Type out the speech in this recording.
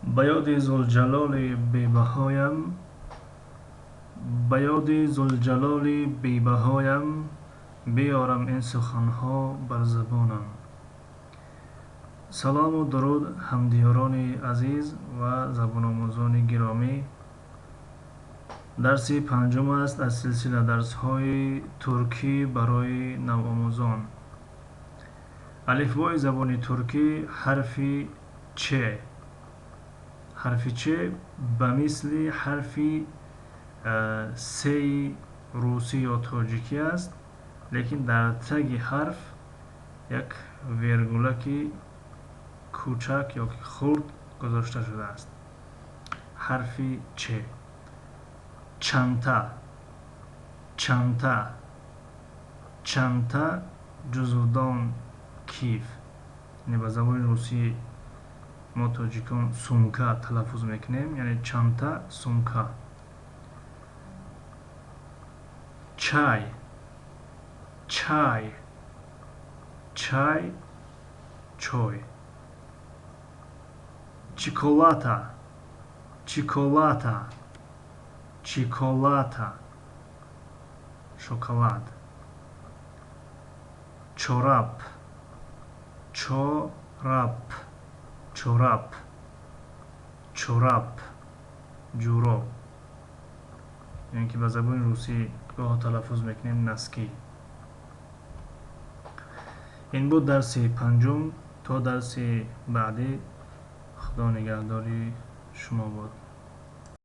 به یاد ذوالجلال بی‌بهایم، به یاد ذوالجلال بی‌بهایم بیارم این سخنها بر زبانم. سلام و درود همدیاران عزیز و زبان آموزان گرامی. درس پنجم است از سلسله درس‌های ترکی برای نوآموزان. الفبای زبان ترکی حرف چ. حرف چ به مثل حرف سی روسی یا تاجیکی است، لیکن در تگ حرف یک ویرگولکی کوچک یا خرد گذاشته شده است. حرف چ. چانتا، چانتا، چانتا جزودان کیف. یعنی به زبان روسی ما تاجیکان سومکا تلفظ میکنیم، یعنی چانتا سومکا. چای، چای، چای، چای. چیکولاتا، چیکولاتا، چیکولاتا، شکلات. چوراب، چوراب، چوراب، چوراب، جوراب. یعنی که به زبان روسی گاه تلفظ میکنیم نسکی. این بود درس پنجم. تا درس بعدی خدا نگهداری شما باد.